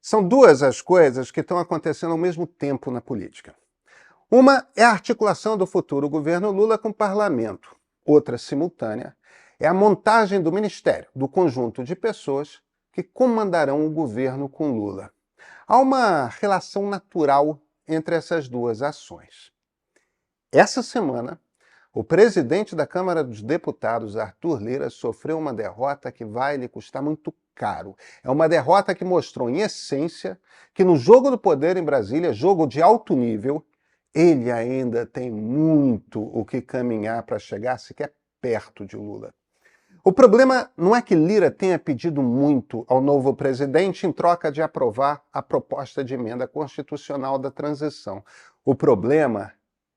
São duas as coisas que estão acontecendo ao mesmo tempo na política. Uma é a articulação do futuro governo Lula com o parlamento. Outra, simultânea, é a montagem do ministério, do conjunto de pessoas que comandarão o governo com Lula. Há uma relação natural entre essas duas ações. Essa semana, o presidente da Câmara dos Deputados, Arthur Lira, sofreu uma derrota que vai lhe custar muito caro. É uma derrota que mostrou, em essência, que no jogo do poder em Brasília, jogo de alto nível, ele ainda tem muito o que caminhar para chegar sequer perto de Lula. O problema não é que Lira tenha pedido muito ao novo presidente em troca de aprovar a proposta de emenda constitucional da transição. O problema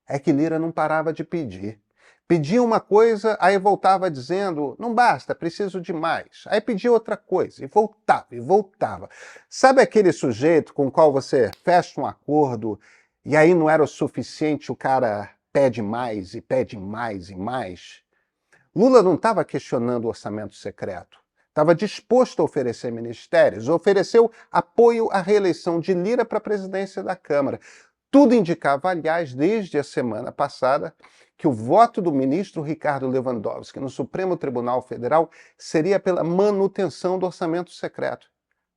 é que Lira não parava de pedir. Pedia uma coisa, aí voltava dizendo, não basta, preciso de mais. Aí pedia outra coisa, e voltava, e voltava. Sabe aquele sujeito com o qual você fecha um acordo, e aí não era o suficiente, o cara pede mais, e pede mais, e mais? Lula não estava questionando o orçamento secreto. Estava disposto a oferecer ministérios, ofereceu apoio à reeleição de Lira para a presidência da Câmara. Tudo indicava, aliás, desde a semana passada, que o voto do ministro Ricardo Lewandowski no Supremo Tribunal Federal seria pela manutenção do orçamento secreto.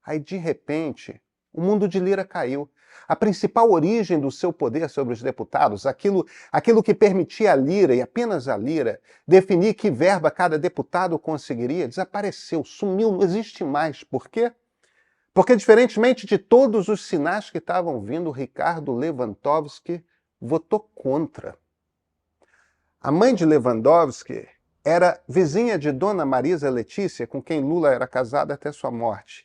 Aí, de repente, o mundo de Lira caiu. A principal origem do seu poder sobre os deputados, aquilo que permitia a Lira, e apenas a Lira, definir que verba cada deputado conseguiria, desapareceu, sumiu, não existe mais. Por quê? Porque, diferentemente de todos os sinais que estavam vindo, Ricardo Lewandowski votou contra. A mãe de Lewandowski era vizinha de Dona Marisa Letícia, com quem Lula era casado até sua morte.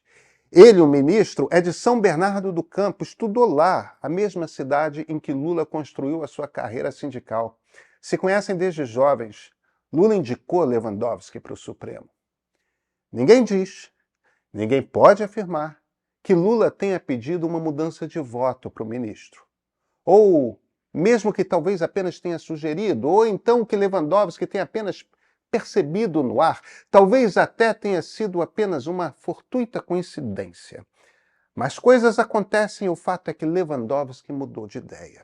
Ele, o ministro, é de São Bernardo do Campo, estudou lá, a mesma cidade em que Lula construiu a sua carreira sindical. Se conhecem desde jovens. Lula indicou Lewandowski para o Supremo. Ninguém diz, ninguém pode afirmar que Lula tenha pedido uma mudança de voto para o ministro. Ou mesmo que talvez apenas tenha sugerido, ou então que Lewandowski tenha apenas percebido no ar, talvez até tenha sido apenas uma fortuita coincidência. Mas coisas acontecem e o fato é que Lewandowski mudou de ideia.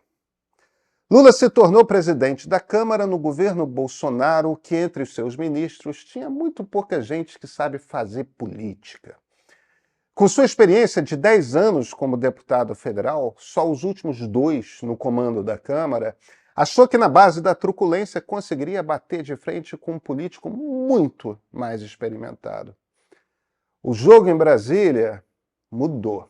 Lula se tornou presidente da Câmara no governo Bolsonaro, que entre os seus ministros tinha muito pouca gente que sabe fazer política. Com sua experiência de 10 anos como deputado federal, só os últimos 2 no comando da Câmara, achou que na base da truculência conseguiria bater de frente com um político muito mais experimentado. O jogo em Brasília mudou.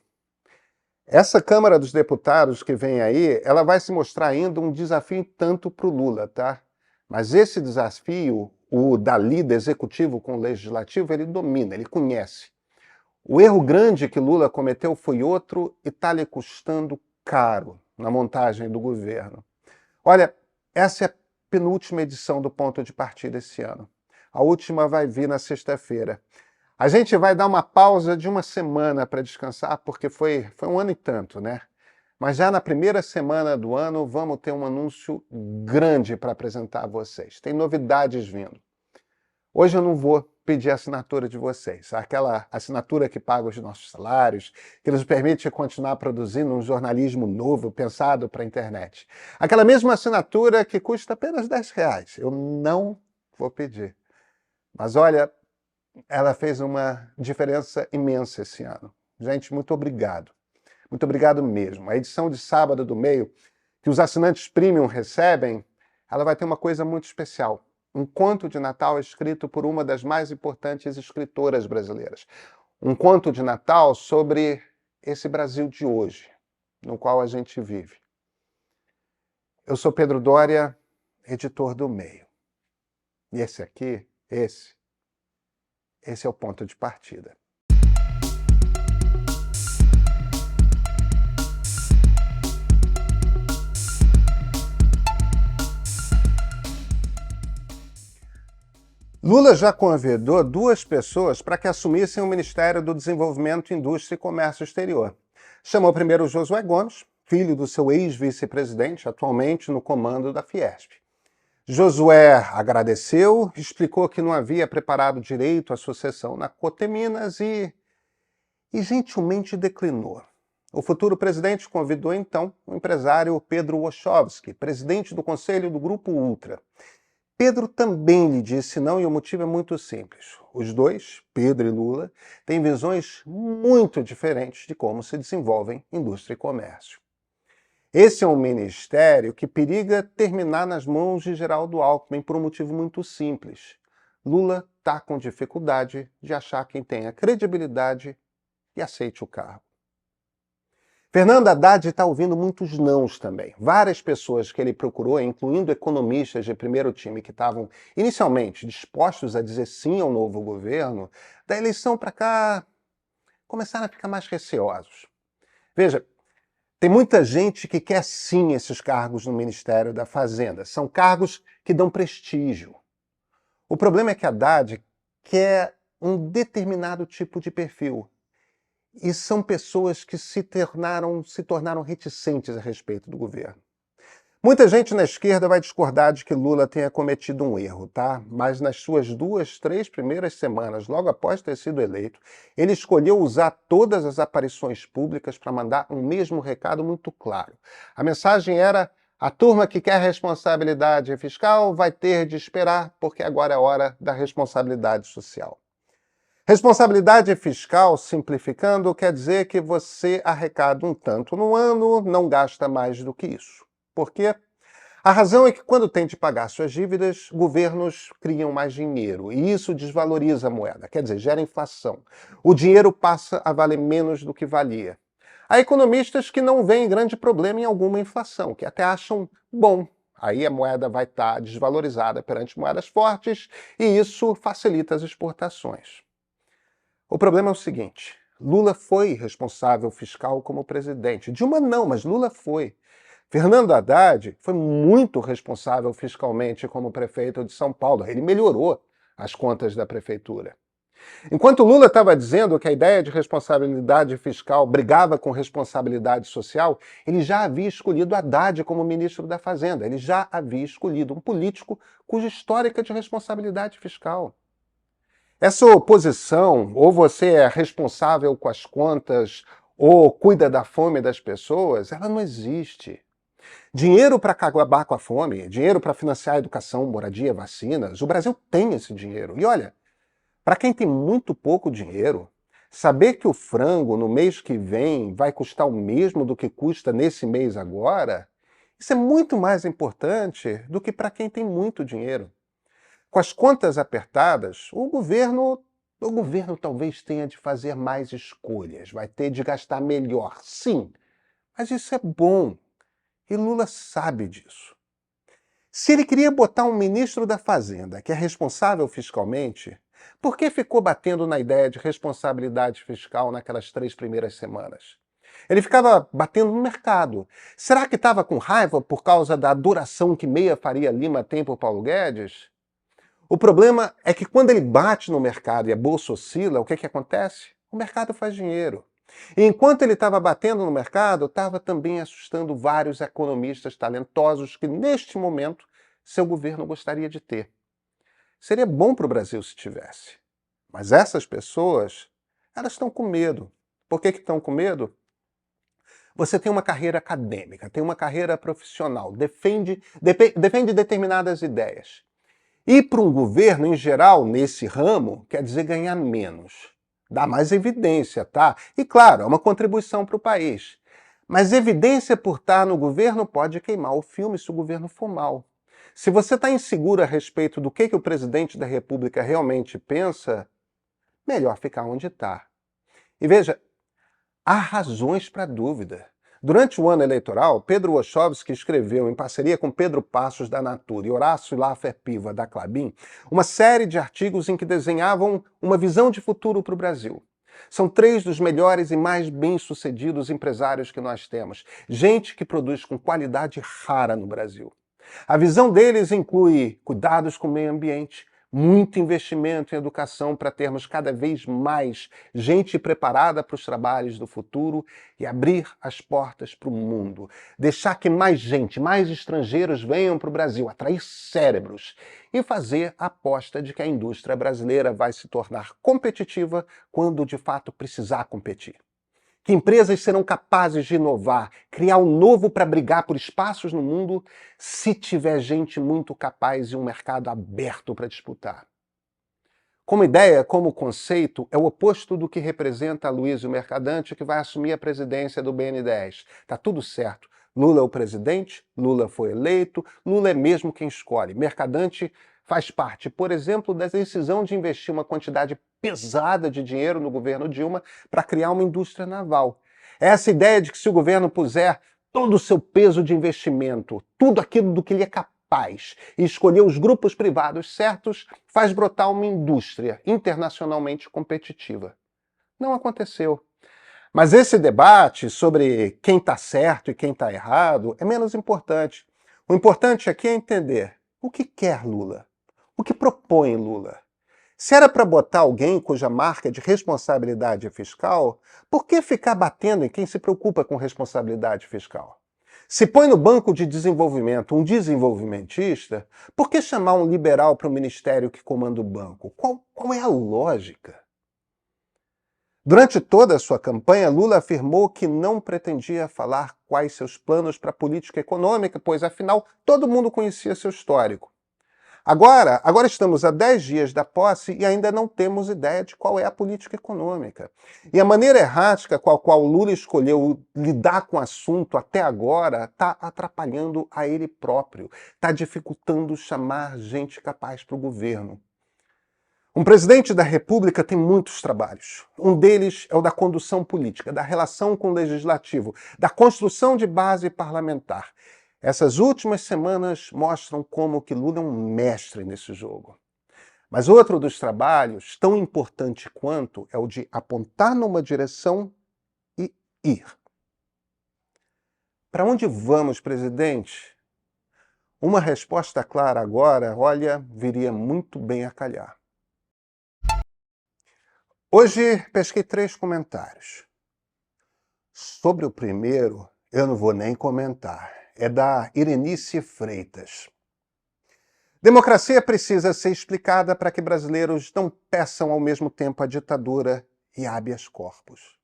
Essa Câmara dos Deputados que vem aí, ela vai se mostrar ainda um desafio tanto para o Lula, tá? Mas esse desafio, o da lida executivo com o legislativo, ele domina, ele conhece. O erro grande que Lula cometeu foi outro e está lhe custando caro na montagem do governo. Olha, essa é a penúltima edição do Ponto de Partida esse ano. A última vai vir na sexta-feira. A gente vai dar uma pausa de uma semana para descansar, porque foi um ano e tanto, né? Mas já na primeira semana do ano vamos ter um anúncio grande para apresentar a vocês. Tem novidades vindo. Hoje eu não vou pedir a assinatura de vocês, aquela assinatura que paga os nossos salários, que nos permite continuar produzindo um jornalismo novo, pensado para a internet. Aquela mesma assinatura que custa apenas R$10. Eu não vou pedir. Mas olha, ela fez uma diferença imensa esse ano. Gente, muito obrigado. Muito obrigado mesmo. A edição de sábado do Meio, que os assinantes premium recebem, ela vai ter uma coisa muito especial. Um conto de Natal escrito por uma das mais importantes escritoras brasileiras. Um conto de Natal sobre esse Brasil de hoje, no qual a gente vive. Eu sou Pedro Doria, editor do Meio. E esse aqui, esse é o ponto de partida. Lula já convidou 2 pessoas para que assumissem o Ministério do Desenvolvimento, Indústria e Comércio Exterior. Chamou primeiro Josué Gomes, filho do seu ex-vice-presidente, atualmente no comando da Fiesp. Josué agradeceu, explicou que não havia preparado direito a sucessão na Coteminas e e gentilmente declinou. O futuro presidente convidou então o empresário Pedro Wojciechowski, presidente do conselho do Grupo Ultra. Pedro também lhe disse não e o motivo é muito simples. Os dois, Pedro e Lula, têm visões muito diferentes de como se desenvolvem indústria e comércio. Esse é um ministério que periga terminar nas mãos de Geraldo Alckmin por um motivo muito simples. Lula está com dificuldade de achar quem tenha credibilidade e aceite o cargo. Fernando Haddad está ouvindo muitos nãos também. Várias pessoas que ele procurou, incluindo economistas de primeiro time que estavam inicialmente dispostos a dizer sim ao novo governo, da eleição para cá começaram a ficar mais receosos. Veja, tem muita gente que quer sim esses cargos no Ministério da Fazenda. São cargos que dão prestígio. O problema é que Haddad quer um determinado tipo de perfil. E são pessoas que se tornaram reticentes a respeito do governo. Muita gente na esquerda vai discordar de que Lula tenha cometido um erro, tá? Mas nas suas 2, 3 primeiras semanas, logo após ter sido eleito, ele escolheu usar todas as aparições públicas para mandar um mesmo recado muito claro. A mensagem era: a turma que quer responsabilidade fiscal vai ter de esperar, porque agora é hora da responsabilidade social. Responsabilidade fiscal, simplificando, quer dizer que você arrecada um tanto no ano, não gasta mais do que isso. Por quê? A razão é que quando tem de pagar suas dívidas, governos criam mais dinheiro e isso desvaloriza a moeda, quer dizer, gera inflação. O dinheiro passa a valer menos do que valia. Há economistas que não veem grande problema em alguma inflação, que até acham bom. Aí a moeda vai estar desvalorizada perante moedas fortes e isso facilita as exportações. O problema é o seguinte: Lula foi responsável fiscal como presidente. Dilma não, mas Lula foi. Fernando Haddad foi muito responsável fiscalmente como prefeito de São Paulo. Ele melhorou as contas da prefeitura. Enquanto Lula estava dizendo que a ideia de responsabilidade fiscal brigava com responsabilidade social, ele já havia escolhido Haddad como ministro da Fazenda. Ele já havia escolhido um político cuja histórica de responsabilidade fiscal. Essa oposição, ou você é responsável com as contas, ou cuida da fome das pessoas, ela não existe. Dinheiro para acabar com a fome, dinheiro para financiar a educação, moradia, vacinas, o Brasil tem esse dinheiro. E olha, para quem tem muito pouco dinheiro, saber que o frango no mês que vem vai custar o mesmo do que custa nesse mês agora, isso é muito mais importante do que para quem tem muito dinheiro. Com as contas apertadas, o governo talvez tenha de fazer mais escolhas, vai ter de gastar melhor, sim, mas isso é bom, e Lula sabe disso. Se ele queria botar um ministro da Fazenda, que é responsável fiscalmente, por que ficou batendo na ideia de responsabilidade fiscal naquelas 3 primeiras semanas? Ele ficava batendo no mercado. Será que estava com raiva por causa da adoração que Meia Faria Lima tem por Paulo Guedes? O problema é que quando ele bate no mercado e a bolsa oscila, o que acontece? O mercado faz dinheiro. E enquanto ele estava batendo no mercado, estava também assustando vários economistas talentosos que, neste momento, seu governo gostaria de ter. Seria bom para o Brasil se tivesse. Mas essas pessoas, elas estão com medo. Por que estão com medo? Você tem uma carreira acadêmica, tem uma carreira profissional, defende determinadas ideias. Ir para um governo, em geral, nesse ramo, quer dizer ganhar menos. Dá mais evidência, tá? E claro, é uma contribuição para o país. Mas evidência por estar no governo pode queimar o filme se o governo for mal. Se você está inseguro a respeito do que o presidente da República realmente pensa, melhor ficar onde está. E veja, há razões para dúvida. Durante o ano eleitoral, Pedro Wojciechowski escreveu, em parceria com Pedro Passos da Natura e Horácio Laffer Piva da Klabin, uma série de artigos em que desenhavam uma visão de futuro para o Brasil. São 3 dos melhores e mais bem-sucedidos empresários que nós temos. Gente que produz com qualidade rara no Brasil. A visão deles inclui cuidados com o meio ambiente, muito investimento em educação para termos cada vez mais gente preparada para os trabalhos do futuro e abrir as portas para o mundo. Deixar que mais gente, mais estrangeiros venham para o Brasil, atrair cérebros e fazer a aposta de que a indústria brasileira vai se tornar competitiva quando de fato precisar competir. Que empresas serão capazes de inovar, criar um novo para brigar por espaços no mundo, se tiver gente muito capaz e um mercado aberto para disputar. Como ideia, como conceito, é o oposto do que representa Aloysio Mercadante, que vai assumir a presidência do BNDES. Tá tudo certo. Lula é o presidente, Lula foi eleito, Lula é mesmo quem escolhe. Mercadante faz parte, por exemplo, da decisão de investir uma quantidade pesada de dinheiro no governo Dilma para criar uma indústria naval. Essa ideia de que se o governo puser todo o seu peso de investimento, tudo aquilo do que ele é capaz, e escolher os grupos privados certos, faz brotar uma indústria internacionalmente competitiva. Não aconteceu. Mas esse debate sobre quem está certo e quem está errado é menos importante. O importante aqui é entender o que quer Lula, o que propõe Lula. Se era para botar alguém cuja marca é de responsabilidade fiscal, por que ficar batendo em quem se preocupa com responsabilidade fiscal? Se põe no banco de desenvolvimento um desenvolvimentista, por que chamar um liberal para o ministério que comanda o banco? Qual é a lógica? Durante toda a sua campanha, Lula afirmou que não pretendia falar quais seus planos para a política econômica, pois, afinal, todo mundo conhecia seu histórico. Agora estamos a 10 dias da posse e ainda não temos ideia de qual é a política econômica. E a maneira errática com a qual Lula escolheu lidar com o assunto até agora está atrapalhando a ele próprio, está dificultando chamar gente capaz para o governo. Um presidente da República tem muitos trabalhos. Um deles é o da condução política, da relação com o legislativo, da construção de base parlamentar. Essas últimas semanas mostram como que Lula é um mestre nesse jogo. Mas outro dos trabalhos, tão importante quanto, é o de apontar numa direção e ir. Para onde vamos, presidente? Uma resposta clara agora, olha, viria muito bem a calhar. Hoje pesquei 3 comentários. Sobre o primeiro, eu não vou nem comentar. É da Irenice Freitas. Democracia precisa ser explicada para que brasileiros não peçam ao mesmo tempo a ditadura e habeas corpus.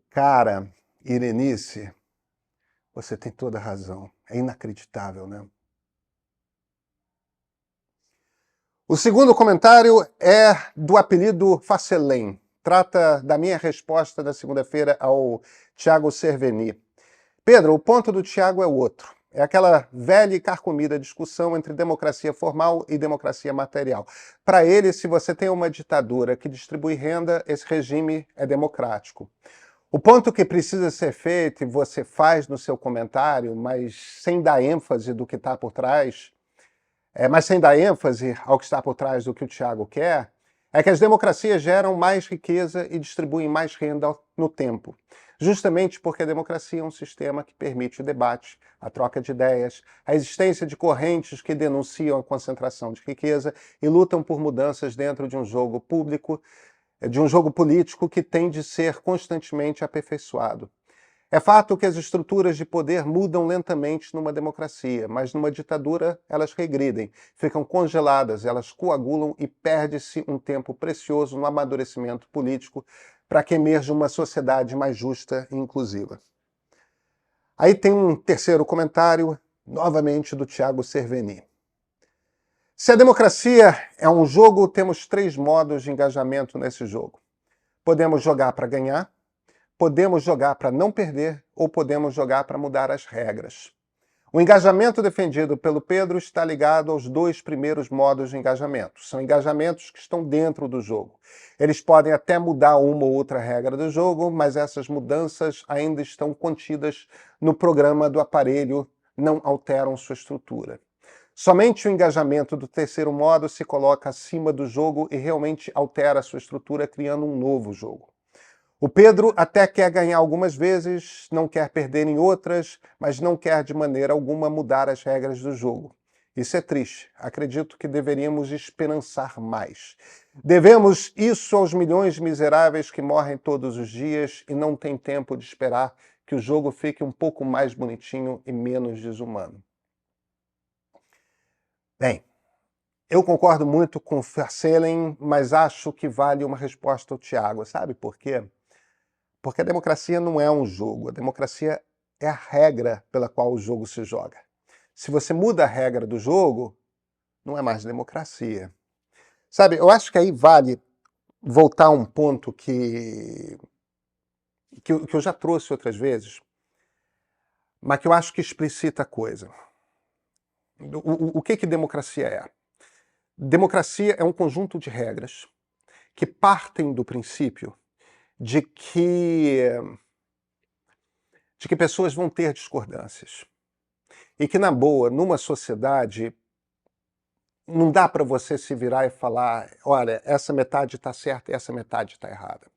Cara, Irenice, você tem toda a razão. É inacreditável, né? O segundo comentário é do apelido Facelém. Trata da minha resposta da segunda-feira ao Tiago Cerveni. Pedro, o ponto do Tiago é outro. É aquela velha e carcomida discussão entre democracia formal e democracia material. Para ele, se você tem uma ditadura que distribui renda, esse regime é democrático. O ponto que precisa ser feito, e você faz no seu comentário, mas sem dar ênfase do que está por trás, mas sem dar ênfase ao que está por trás do que o Tiago quer, é que as democracias geram mais riqueza e distribuem mais renda no tempo. Justamente porque a democracia é um sistema que permite o debate, a troca de ideias, a existência de correntes que denunciam a concentração de riqueza e lutam por mudanças dentro de um jogo público, de um jogo político que tem de ser constantemente aperfeiçoado. É fato que as estruturas de poder mudam lentamente numa democracia, mas numa ditadura elas regridem, ficam congeladas, elas coagulam e perde-se um tempo precioso no amadurecimento político para que emerja uma sociedade mais justa e inclusiva. Aí tem um terceiro comentário, novamente do Tiago Cerveni. Se a democracia é um jogo, temos 3 modos de engajamento nesse jogo. Podemos jogar para ganhar, podemos jogar para não perder ou podemos jogar para mudar as regras. O engajamento defendido pelo Pedro está ligado aos 2 primeiros modos de engajamento. São engajamentos que estão dentro do jogo. Eles podem até mudar uma ou outra regra do jogo, mas essas mudanças ainda estão contidas no programa do aparelho, não alteram sua estrutura. Somente o engajamento do terceiro modo se coloca acima do jogo e realmente altera sua estrutura, criando um novo jogo. O Pedro até quer ganhar algumas vezes, não quer perder em outras, mas não quer de maneira alguma mudar as regras do jogo. Isso é triste. Acredito que deveríamos esperançar mais. Devemos isso aos milhões de miseráveis que morrem todos os dias e não têm tempo de esperar que o jogo fique um pouco mais bonitinho e menos desumano. Bem, eu concordo muito com o Vercelen, mas acho que vale uma resposta ao Tiago. Sabe por quê? Porque a democracia não é um jogo. A democracia é a regra pela qual o jogo se joga. Se você muda a regra do jogo, não é mais democracia. Sabe, eu acho que aí vale voltar a um ponto que eu já trouxe outras vezes, mas que eu acho que explicita a coisa. O que democracia é? Democracia é um conjunto de regras que partem do princípio de que pessoas vão ter discordâncias. E que, na boa, numa sociedade, não dá para você se virar e falar, olha, essa metade está certa e essa metade está errada.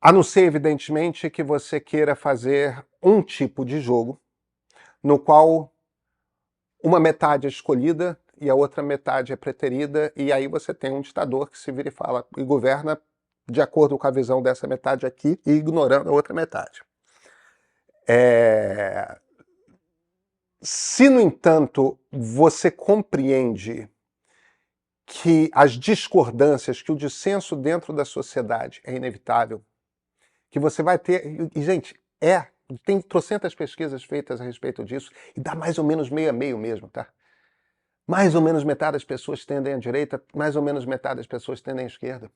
A não ser, evidentemente, que você queira fazer um tipo de jogo no qual uma metade é escolhida e a outra metade é preterida, e aí você tem um ditador que se vira e fala e governa de acordo com a visão dessa metade aqui e ignorando a outra metade. Se, no entanto, você compreende que as discordâncias, que o dissenso dentro da sociedade é inevitável, que você vai ter... E, gente, tem trocentas pesquisas feitas a respeito disso, e dá mais ou menos meio a meio mesmo, tá? Mais ou menos metade das pessoas tendem à direita, mais ou menos metade das pessoas tendem à esquerda.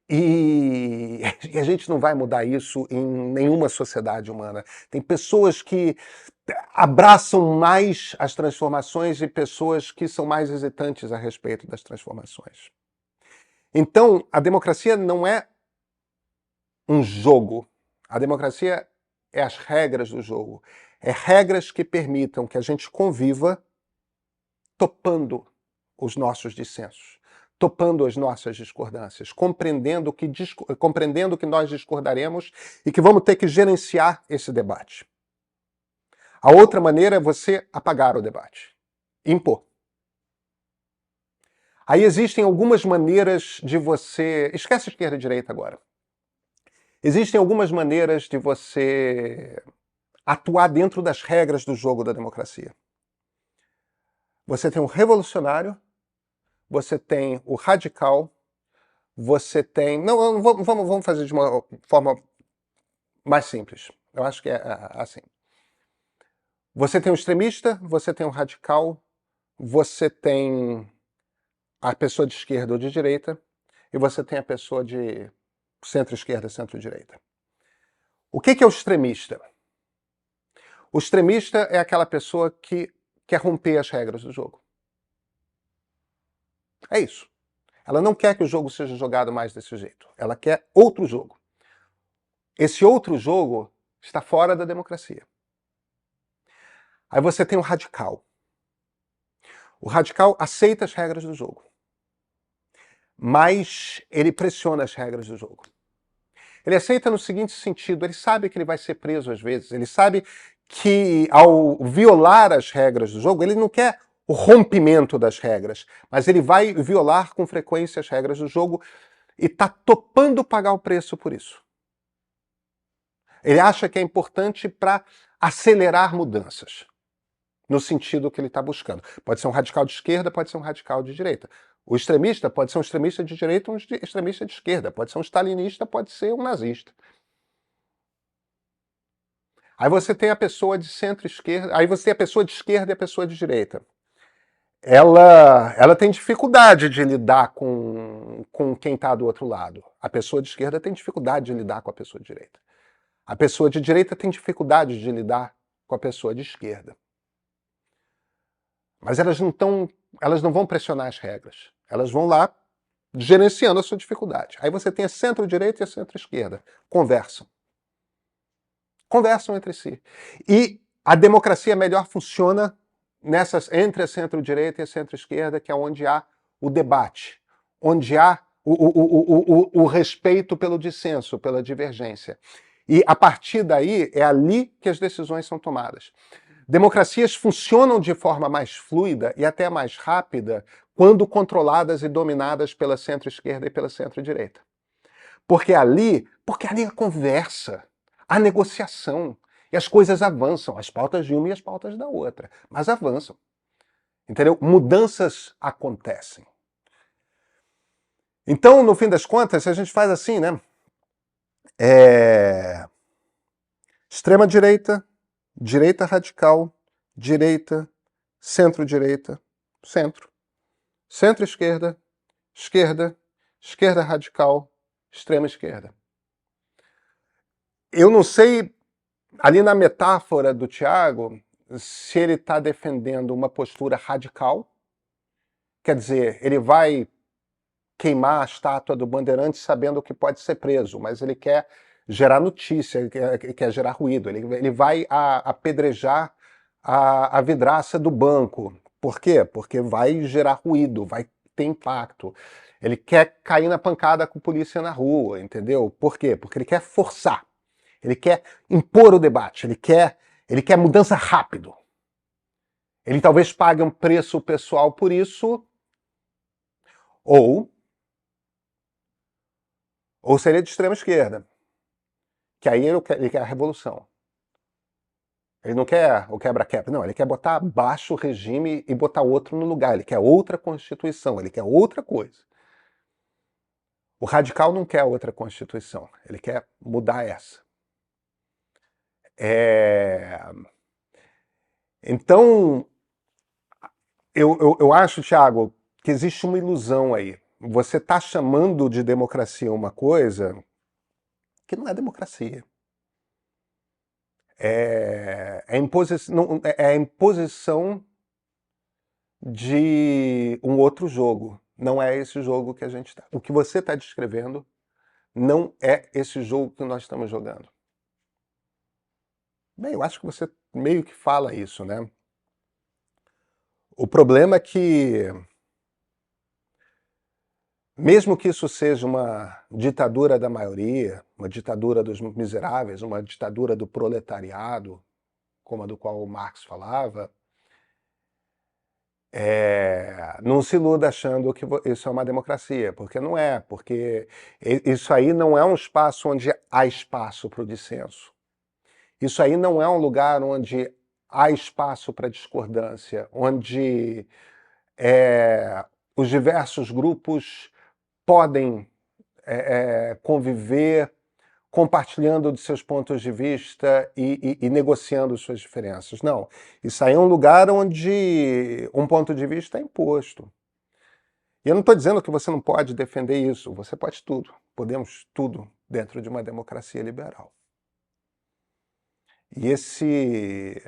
E a gente não vai mudar isso em nenhuma sociedade humana. Tem pessoas que abraçam mais as transformações e pessoas que são mais hesitantes a respeito das transformações. Então, a democracia não é um jogo. A democracia é as regras do jogo. É regras que permitam que a gente conviva topando os nossos dissensos, topando as nossas discordâncias, compreendendo que nós discordaremos e que vamos ter que gerenciar esse debate. A outra maneira é você apagar o debate, impor. Aí existem algumas maneiras de você... Esquece esquerda e direita agora. Existem algumas maneiras de você atuar dentro das regras do jogo da democracia. Você tem o revolucionário, você tem o radical, você tem... Não, vamos fazer de uma forma mais simples. Eu acho que é assim. Você tem o extremista, você tem o radical, você tem a pessoa de esquerda ou de direita, e você tem a pessoa de centro-esquerda, centro-direita. O que é o extremista? O extremista é aquela pessoa que quer romper as regras do jogo. É isso. Ela não quer que o jogo seja jogado mais desse jeito. Ela quer outro jogo. Esse outro jogo está fora da democracia. Aí você tem o radical. O radical aceita as regras do jogo, mas ele pressiona as regras do jogo. Ele aceita no seguinte sentido, ele sabe que ele vai ser preso às vezes, ele sabe que ao violar as regras do jogo, ele não quer o rompimento das regras, mas ele vai violar com frequência as regras do jogo e está topando pagar o preço por isso. Ele acha que é importante para acelerar mudanças, no sentido que ele está buscando. Pode ser um radical de esquerda, pode ser um radical de direita. O extremista pode ser um extremista de direita ou um extremista de esquerda. Pode ser um stalinista, pode ser um nazista. Aí você tem a pessoa de centro-esquerda, aí você tem a pessoa de esquerda e a pessoa de direita. Ela tem dificuldade de lidar com quem está do outro lado. A pessoa de esquerda tem dificuldade de lidar com a pessoa de direita. A pessoa de direita tem dificuldade de lidar com a pessoa de esquerda. Mas elas não vão pressionar as regras. Elas vão lá gerenciando a sua dificuldade. Aí você tem a centro-direita e a centro-esquerda. Conversam. Conversam entre si. E a democracia melhor funciona entre a centro-direita e a centro-esquerda, que é onde há o debate, onde há o respeito pelo dissenso, pela divergência. E a partir daí, é ali que as decisões são tomadas. Democracias funcionam de forma mais fluida e até mais rápida quando controladas e dominadas pela centro-esquerda e pela centro-direita. Porque ali a conversa, a negociação, e as coisas avançam, as pautas de uma e as pautas da outra, mas avançam. Entendeu? Mudanças acontecem. Então, no fim das contas, a gente faz assim, né? Extrema-direita, direita radical, direita, centro-direita, centro. Centro-esquerda, esquerda, esquerda radical, extrema-esquerda. Eu não sei, ali na metáfora do Tiago, se ele está defendendo uma postura radical, quer dizer, ele vai queimar a estátua do Bandeirante sabendo que pode ser preso, mas ele quer gerar notícia, ele quer gerar ruído, ele vai apedrejar a vidraça do banco. Por quê? Porque vai gerar ruído, vai ter impacto. Ele quer cair na pancada com a polícia na rua, entendeu? Por quê? Porque ele quer forçar, ele quer impor o debate, ele quer mudança rápido. Ele talvez pague um preço pessoal por isso, ou seria de extrema esquerda, que aí ele quer a revolução. Ele não quer o quebra-quebra, não, ele quer botar abaixo o regime e botar outro no lugar, ele quer outra constituição, ele quer outra coisa. O radical não quer outra constituição, ele quer mudar essa. Então, eu acho, Thiago, que existe uma ilusão aí. Você está chamando de democracia uma coisa que não é democracia. É a imposição de um outro jogo. Não é esse jogo que a gente está. O que você está descrevendo não é esse jogo que nós estamos jogando. Bem, eu acho que você meio que fala isso, né? O problema é que, mesmo que isso seja uma ditadura da maioria, uma ditadura dos miseráveis, uma ditadura do proletariado, como a do qual o Marx falava, não se iluda achando que isso é uma democracia, porque não é, porque isso aí não é um espaço onde há espaço para o dissenso. Isso aí não é um lugar onde há espaço para discordância, onde os diversos grupos podem conviver compartilhando de seus pontos de vista e negociando suas diferenças. Não, isso aí é um lugar onde um ponto de vista é imposto. E eu não estou dizendo que você não pode defender isso, você pode tudo, podemos tudo dentro de uma democracia liberal. E esse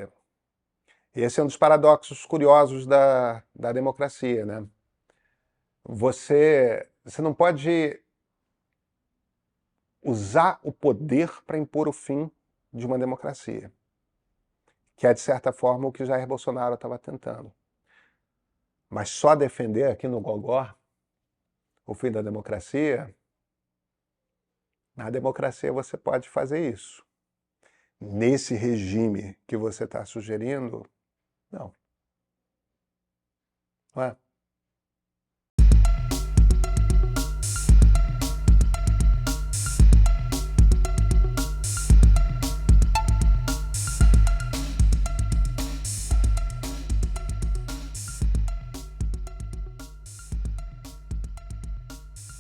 é um dos paradoxos curiosos da democracia, né? Você não pode usar o poder para impor o fim de uma democracia, que é, de certa forma, o que Jair Bolsonaro estava tentando. Mas só defender aqui no Gogó o fim da democracia, na democracia você pode fazer isso. Nesse regime que você está sugerindo, não. Não é?